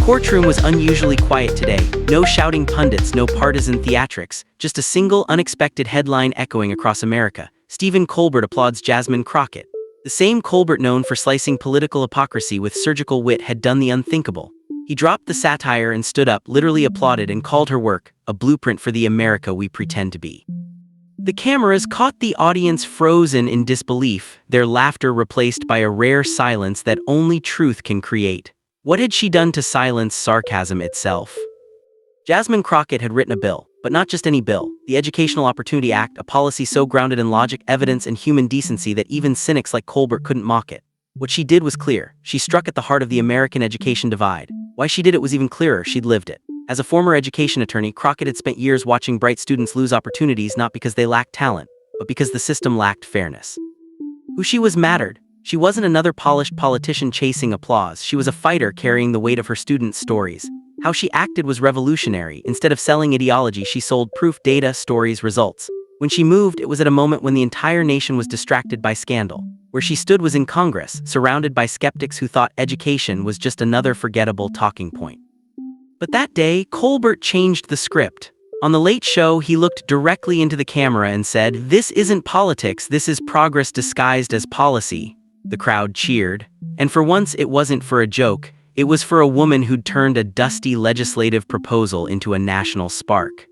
courtroom was unusually quiet today. No shouting pundits, no partisan theatrics, just a single unexpected headline echoing across America. Stephen Colbert applauds Jasmine Crockett. The same Colbert known for slicing political hypocrisy with surgical wit had done the unthinkable. He dropped the satire and stood up, literally applauded, and called her work a blueprint for the America we pretend to be. The cameras caught the audience frozen in disbelief, their laughter replaced by a rare silence that only truth can create. What had she done to silence sarcasm itself? Jasmine Crockett had written a bill, but not just any bill. The Educational Opportunity Act, a policy so grounded in logic, evidence, and human decency that even cynics like Colbert couldn't mock it. What she did was clear. She struck at the heart of the American education divide. Why she did it was even clearer. She'd lived it. As a former education attorney, Crockett had spent years watching bright students lose opportunities not because they lacked talent, but because the system lacked fairness. Who she was mattered. She wasn't another polished politician chasing applause. She was a fighter carrying the weight of her students' stories. How she acted was revolutionary. Instead of selling ideology, she sold proof, data, stories, results. When she moved, it was at a moment when the entire nation was distracted by scandal. Where she stood was in Congress, surrounded by skeptics who thought education was just another forgettable talking point. But that day, Colbert changed the script. On The Late Show, he looked directly into the camera and said, "This isn't politics, this is progress disguised as policy." The crowd cheered. And for once, it wasn't for a joke. It was for a woman who'd turned a dusty legislative proposal into a national spark.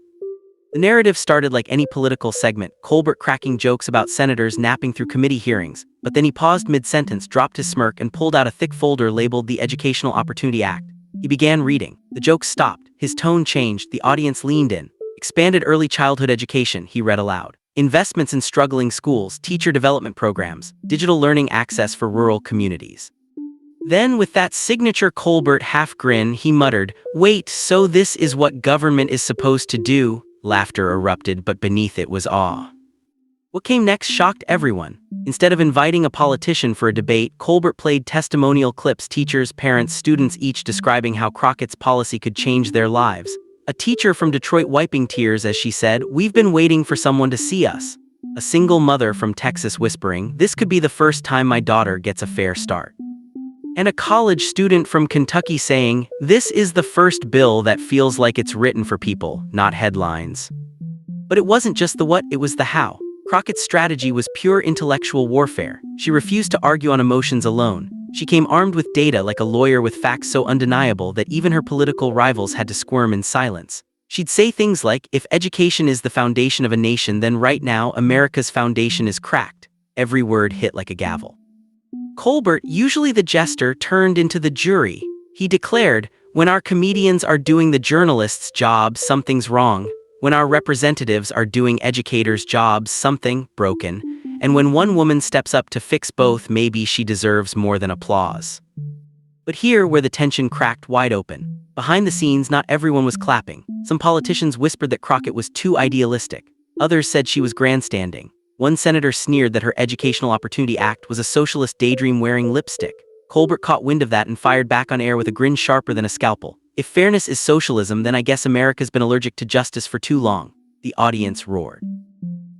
The narrative started like any political segment, Colbert cracking jokes about senators napping through committee hearings, but then he paused mid-sentence, dropped his smirk, and pulled out a thick folder labeled the Educational Opportunity Act. He began reading. The jokes stopped. His tone changed. The audience leaned in. Expanded early childhood education, he read aloud. Investments in struggling schools, teacher development programs, digital learning access for rural communities. Then, with that signature Colbert half grin, he muttered, "Wait, so this is what government is supposed to do?" Laughter erupted, but beneath it was awe. What came next shocked everyone. Instead of inviting a politician for a debate, Colbert played testimonial clips, teachers, parents, students each describing how Crockett's policy could change their lives. A teacher from Detroit wiping tears as she said, "We've been waiting for someone to see us." A single mother from Texas whispering, "This could be the first time my daughter gets a fair start." And a college student from Kentucky saying, "This is the first bill that feels like it's written for people, not headlines." But it wasn't just the what, it was the how. Crockett's strategy was pure intellectual warfare. She refused to argue on emotions alone. She came armed with data, like a lawyer with facts so undeniable that even her political rivals had to squirm in silence. She'd say things like, "If education is the foundation of a nation, then right now America's foundation is cracked." Every word hit like a gavel. Colbert, usually the jester, turned into the jury. He declared, "When our comedians are doing the journalist's job, something's wrong. When our representatives are doing educators' jobs, something broken. And when one woman steps up to fix both, maybe she deserves more than applause." But here, where the tension cracked wide open. Behind the scenes, not everyone was clapping. Some politicians whispered that Crockett was too idealistic. Others said she was grandstanding. One senator sneered that her Educational Opportunity Act was a socialist daydream wearing lipstick. Colbert caught wind of that and fired back on air with a grin sharper than a scalpel. "If fairness is socialism, then I guess America's been allergic to justice for too long." The audience roared.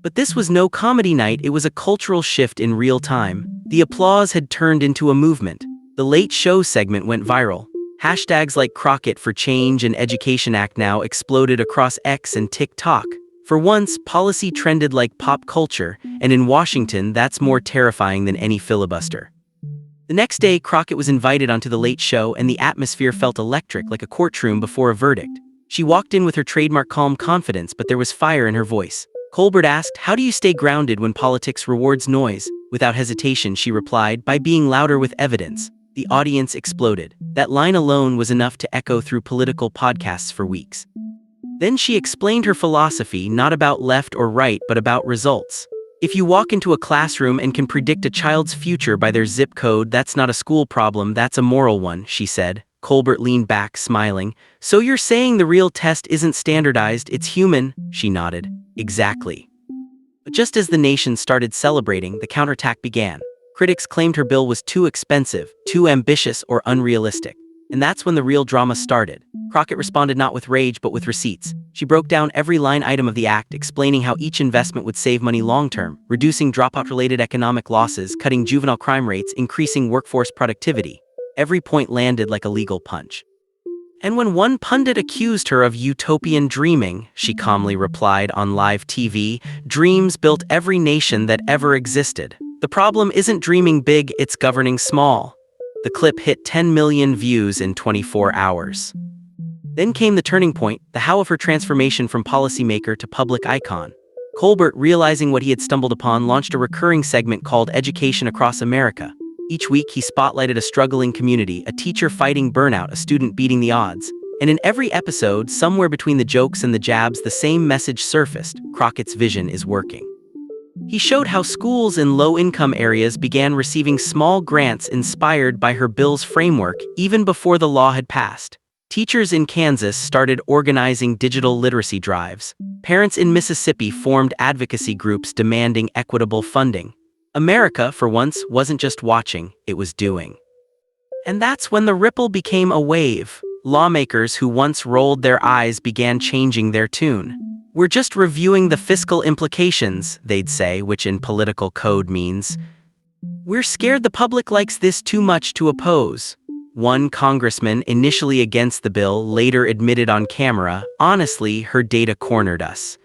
But this was no comedy night, it was a cultural shift in real time. The applause had turned into a movement. The Late Show segment went viral. Hashtags like Crockett for Change and Education Act Now exploded across X and TikTok. For once, policy trended like pop culture, and in Washington, that's more terrifying than any filibuster. The next day, Crockett was invited onto The Late Show, and the atmosphere felt electric, like a courtroom before a verdict. She walked in with her trademark calm confidence, but there was fire in her voice. Colbert asked, "How do you stay grounded when politics rewards noise?" Without hesitation, she replied, "By being louder with evidence." The audience exploded. That line alone was enough to echo through political podcasts for weeks. Then she explained her philosophy, not about left or right, but about results. "If you walk into a classroom and can predict a child's future by their zip code, that's not a school problem, that's a moral one," she said. Colbert leaned back, smiling. "So you're saying the real test isn't standardized, it's human?" She nodded. "Exactly." But just as the nation started celebrating, the counterattack began. Critics claimed her bill was too expensive, too ambitious, or unrealistic. And that's when the real drama started. Crockett responded not with rage but with receipts. She broke down every line item of the act, explaining how each investment would save money long-term, reducing dropout-related economic losses, cutting juvenile crime rates, increasing workforce productivity. Every point landed like a legal punch. And when one pundit accused her of utopian dreaming, she calmly replied on live TV, "Dreams built every nation that ever existed. The problem isn't dreaming big, it's governing small." The clip hit 10 million views in 24 hours. Then came the turning point, the how of her transformation from policymaker to public icon. Colbert, realizing what he had stumbled upon, launched a recurring segment called Education Across America. Each week, he spotlighted a struggling community, a teacher fighting burnout, a student beating the odds. And in every episode, somewhere between the jokes and the jabs, the same message surfaced: Crockett's vision is working. He showed how schools in low-income areas began receiving small grants inspired by her bill's framework even before the law had passed. Teachers in Kansas started organizing digital literacy drives. Parents in Mississippi formed advocacy groups demanding equitable funding. America, for once, wasn't just watching, it was doing. And that's when the ripple became a wave. Lawmakers who once rolled their eyes began changing their tune. "We're just reviewing the fiscal implications," they'd say, which in political code means, "We're scared the public likes this too much to oppose." One congressman, initially against the bill, later admitted on camera, "Honestly, her data cornered us."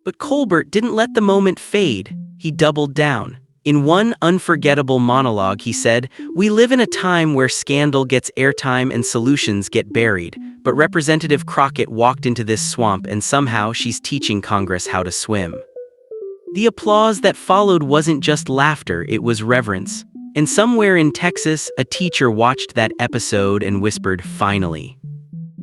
But Colbert didn't let the moment fade. He doubled down. In one unforgettable monologue, he said, "We live in a time where scandal gets airtime and solutions get buried, but Representative Crockett walked into this swamp and somehow she's teaching Congress how to swim." The applause that followed wasn't just laughter, it was reverence. And somewhere in Texas, a teacher watched that episode and whispered, "Finally."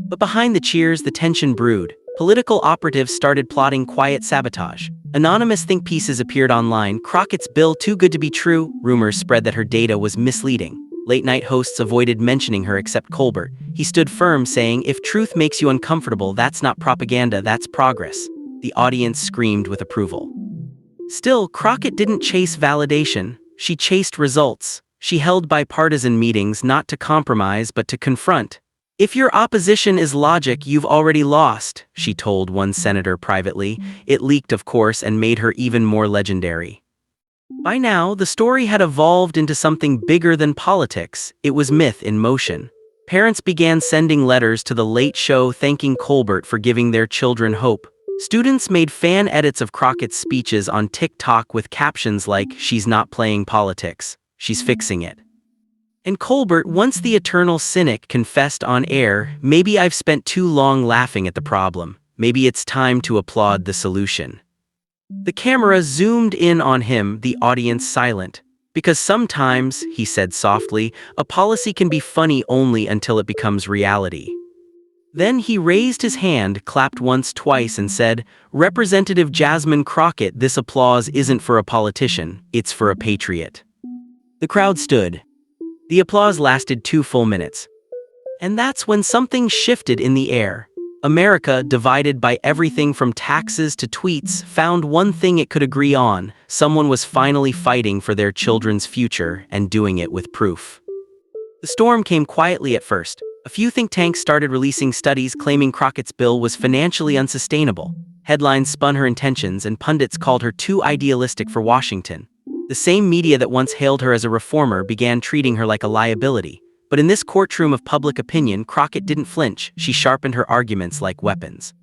But behind the cheers, the tension brewed. Political operatives started plotting quiet sabotage. Anonymous think pieces appeared online. "Crockett's bill too good to be true." Rumors spread that her data was misleading. Late-night hosts avoided mentioning her except Colbert. He stood firm, saying, "If truth makes you uncomfortable, that's not propaganda, that's progress." The audience screamed with approval. Still, Crockett didn't chase validation. She chased results. She held bipartisan meetings not to compromise but to confront. "If your opposition is logic, you've already lost," she told one senator privately. It leaked, of course, and made her even more legendary. By now, the story had evolved into something bigger than politics. It was myth in motion. Parents began sending letters to The Late Show thanking Colbert for giving their children hope. Students made fan edits of Crockett's speeches on TikTok with captions like, "She's not playing politics, she's fixing it." And Colbert, once the eternal cynic, confessed on air, "Maybe I've spent too long laughing at the problem. Maybe it's time to applaud the solution." The camera zoomed in on him, the audience silent. "Because sometimes," he said softly, "a policy can be funny only until it becomes reality." Then he raised his hand, clapped once, twice, and said, "Representative Jasmine Crockett, this applause isn't for a politician, it's for a patriot." The crowd stood. The applause lasted 2 full minutes. And that's when something shifted in the air. America, divided by everything from taxes to tweets, found one thing it could agree on: someone was finally fighting for their children's future and doing it with proof. The storm came quietly at first. A few think tanks started releasing studies claiming Crockett's bill was financially unsustainable. Headlines spun her intentions, and pundits called her too idealistic for Washington. The same media that once hailed her as a reformer began treating her like a liability. But in this courtroom of public opinion, Crockett didn't flinch. She sharpened her arguments like weapons.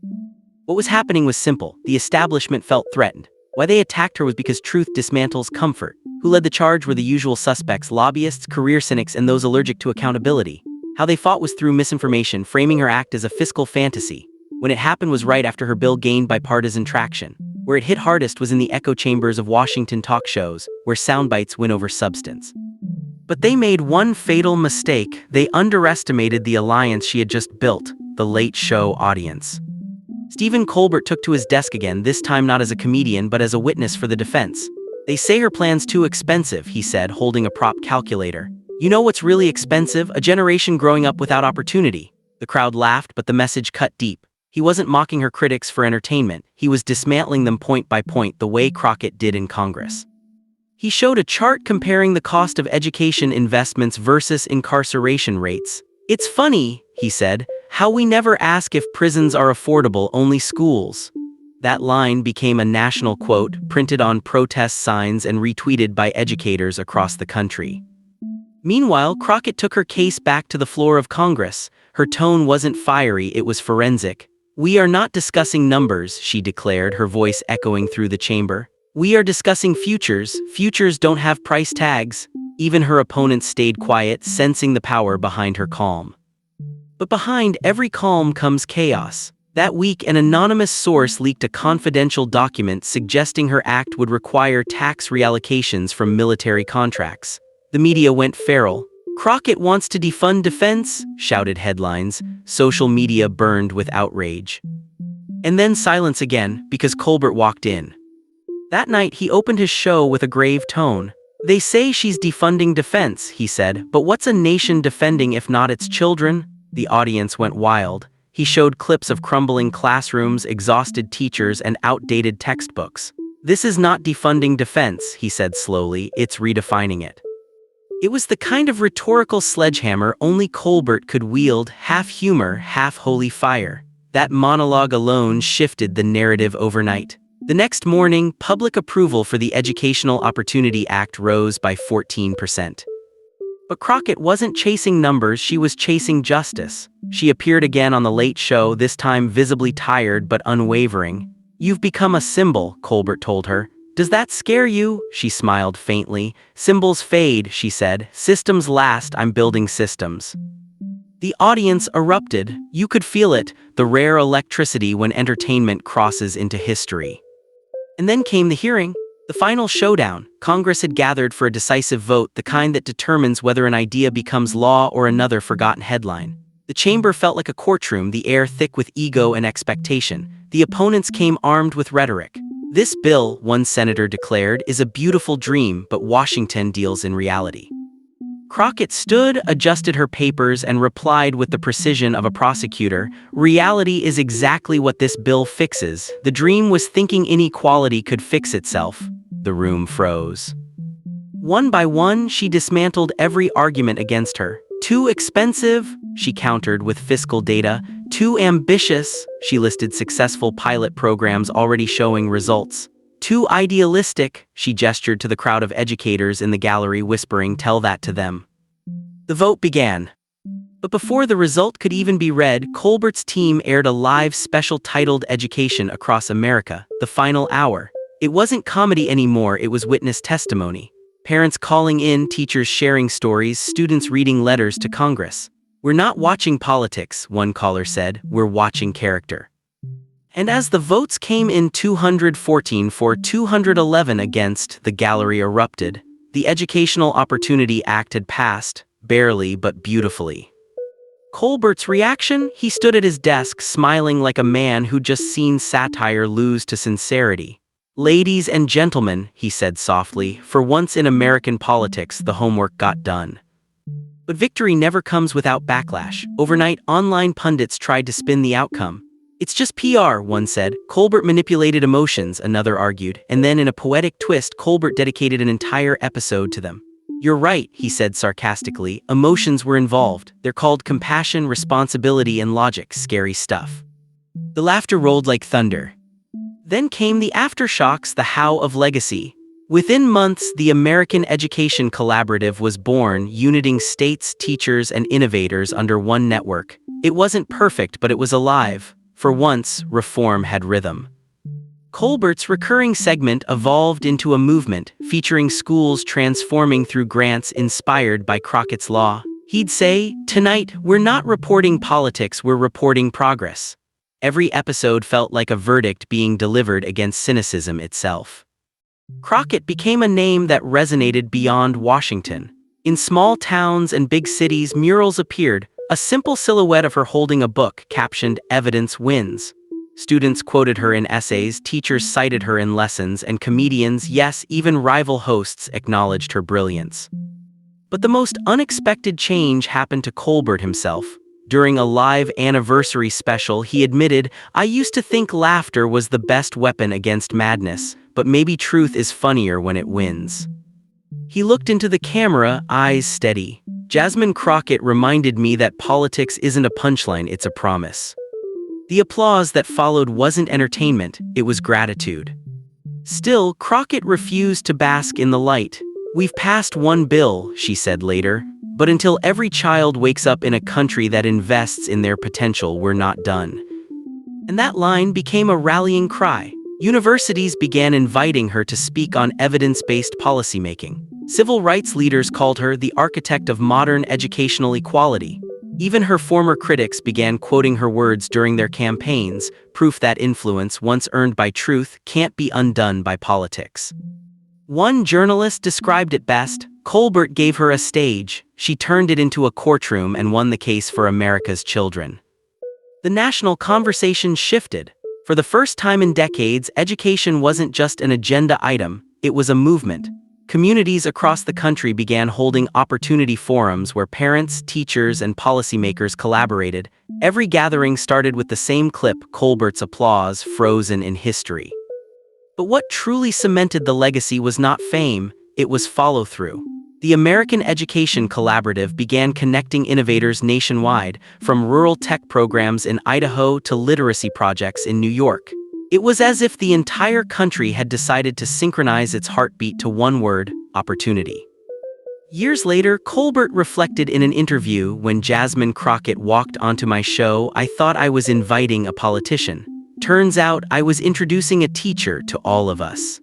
What was happening was simple. The establishment felt threatened. Why they attacked her was because truth dismantles comfort. Who led the charge were the usual suspects: lobbyists, career cynics, and those allergic to accountability. How they fought was through misinformation, framing her act as a fiscal fantasy. When it happened was right after her bill gained bipartisan traction. Where it hit hardest was in the echo chambers of Washington talk shows, where soundbites win over substance. But they made one fatal mistake. They underestimated the alliance she had just built: the Late Show audience. Stephen Colbert took to his desk again, this time not as a comedian but as a witness for the defense. "They say her plan's too expensive," he said, holding a prop calculator. "You know what's really expensive? A generation growing up without opportunity." The crowd laughed, but the message cut deep. He wasn't mocking her critics for entertainment. He was dismantling them point by point, the way Crockett did in Congress. He showed a chart comparing the cost of education investments versus incarceration rates. "It's funny," he said, "how we never ask if prisons are affordable, only schools." That line became a national quote, printed on protest signs and retweeted by educators across the country. Meanwhile, Crockett took her case back to the floor of Congress. Her tone wasn't fiery, it was forensic. "We are not discussing numbers," she declared, her voice echoing through the chamber. "We are discussing futures. Futures don't have price tags." Even her opponents stayed quiet, sensing the power behind her calm. But behind every calm comes chaos. That week, an anonymous source leaked a confidential document suggesting her act would require tax reallocations from military contracts. The media went feral. "Crockett wants to defund defense," shouted headlines. Social media burned with outrage. And then silence again, because Colbert walked in. That night, he opened his show with a grave tone. "They say she's defunding defense," he said, "but what's a nation defending if not its children?" The audience went wild. He showed clips of crumbling classrooms, exhausted teachers, and outdated textbooks. "This is not defunding defense," he said slowly, "it's redefining it." It was the kind of rhetorical sledgehammer only Colbert could wield, half humor, half holy fire. That monologue alone shifted the narrative overnight. The next morning, public approval for the Educational Opportunity Act rose by 14%. But Crockett wasn't chasing numbers, she was chasing justice. She appeared again on The Late Show, this time visibly tired but unwavering. "You've become a symbol," Colbert told her. "Does that scare you?" She smiled faintly. "Symbols fade," she said. "Systems last, I'm building systems." The audience erupted. You could feel it, the rare electricity when entertainment crosses into history. And then came the hearing. The final showdown. Congress had gathered for a decisive vote, the kind that determines whether an idea becomes law or another forgotten headline. The chamber felt like a courtroom, the air thick with ego and expectation. The opponents came armed with rhetoric. "This bill," one senator declared, "is a beautiful dream, but Washington deals in reality." Crockett stood, adjusted her papers, and replied with the precision of a prosecutor, "Reality is exactly what this bill fixes. The dream was thinking inequality could fix itself." The room froze. One by one, she dismantled every argument against her. "Too expensive," she countered with fiscal data. "Too ambitious," she listed successful pilot programs already showing results. "Too idealistic," she gestured to the crowd of educators in the gallery, whispering, "Tell that to them." The vote began. But before the result could even be read, Colbert's team aired a live special titled Education Across America, the final hour. It wasn't comedy anymore, it was witness testimony. Parents calling in, teachers sharing stories, students reading letters to Congress. "We're not watching politics," one caller said, "we're watching character." And as the votes came in 214 for 211 against, the gallery erupted. The Educational Opportunity Act had passed, barely but beautifully. Colbert's reaction? He stood at his desk, smiling like a man who'd just seen satire lose to sincerity. "Ladies and gentlemen," he said softly, "for once in American politics, the homework got done." But victory never comes without backlash. Overnight, online pundits tried to spin the outcome. "It's just PR," one said. "Colbert manipulated emotions," another argued, and then in a poetic twist, Colbert dedicated an entire episode to them. "You're right," he said sarcastically, "emotions were involved. They're called compassion, responsibility, and logic. Scary stuff." The laughter rolled like thunder. Then came the aftershocks, the how of legacy. Within months, the American Education Collaborative was born, uniting states, teachers, and innovators under one network. It wasn't perfect, but it was alive. For once, reform had rhythm. Colbert's recurring segment evolved into a movement, featuring schools transforming through grants inspired by Crockett's law. He'd say, "Tonight, we're not reporting politics, we're reporting progress." Every episode felt like a verdict being delivered against cynicism itself. Crockett became a name that resonated beyond Washington. In small towns and big cities, murals appeared, a simple silhouette of her holding a book captioned, "Evidence Wins." Students quoted her in essays, teachers cited her in lessons, and comedians, yes, even rival hosts, acknowledged her brilliance. But the most unexpected change happened to Colbert himself. During a live anniversary special, he admitted, "I used to think laughter was the best weapon against madness, but maybe truth is funnier when it wins." He looked into the camera, eyes steady. "Jasmine Crockett reminded me that politics isn't a punchline, it's a promise." The applause that followed wasn't entertainment, it was gratitude. Still, Crockett refused to bask in the light. "We've passed one bill," she said later, But until every child wakes up in a country that invests in their potential, we're not done. And that line became a rallying cry. Universities began inviting her to speak on evidence-based policymaking. Civil rights leaders called her the architect of modern educational equality. Even her former critics began quoting her words during their campaigns, proof that influence once earned by truth can't be undone by politics. One journalist described it best: Colbert gave her a stage, she turned it into a courtroom and won the case for America's children. The national conversation shifted. For the first time in decades, education wasn't just an agenda item, it was a movement. Communities across the country began holding opportunity forums where parents, teachers, and policymakers collaborated. Every gathering started with the same clip: Colbert's applause frozen in history. But what truly cemented the legacy was not fame, it was follow-through. The American Education Collaborative began connecting innovators nationwide, from rural tech programs in Idaho to literacy projects in New York. It was as if the entire country had decided to synchronize its heartbeat to one word: opportunity. Years later, Colbert reflected in an interview, "When Jasmine Crockett walked onto my show, I thought I was inviting a politician. Turns out I was introducing a teacher to all of us."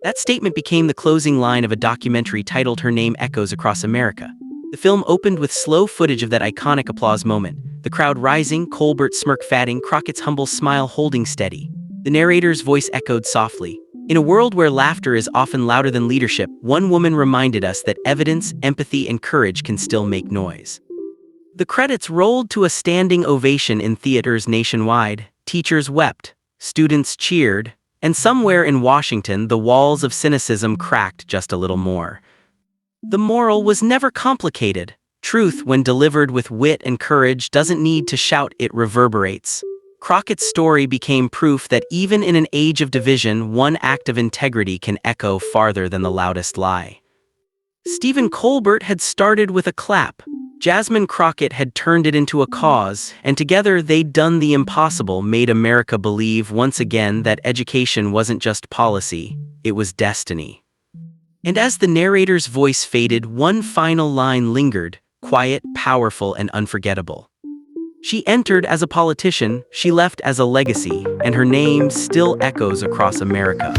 That statement became the closing line of a documentary titled Her Name Echoes Across America. The film opened with slow footage of that iconic applause moment, the crowd rising, Colbert's smirk fading, Crockett's humble smile holding steady. The narrator's voice echoed softly. In a world where laughter is often louder than leadership, one woman reminded us that evidence, empathy, and courage can still make noise. The credits rolled to a standing ovation in theaters nationwide. Teachers wept, students cheered, and somewhere in Washington, the walls of cynicism cracked just a little more. The moral was never complicated. Truth, when delivered with wit and courage, doesn't need to shout, it reverberates. Crockett's story became proof that even in an age of division, one act of integrity can echo farther than the loudest lie. Stephen Colbert had started with a clap. Jasmine Crockett had turned it into a cause, and together they'd done the impossible, made America believe once again that education wasn't just policy, it was destiny. And as the narrator's voice faded, one final line lingered, quiet, powerful, and unforgettable. She entered as a politician, she left as a legacy, and her name still echoes across America.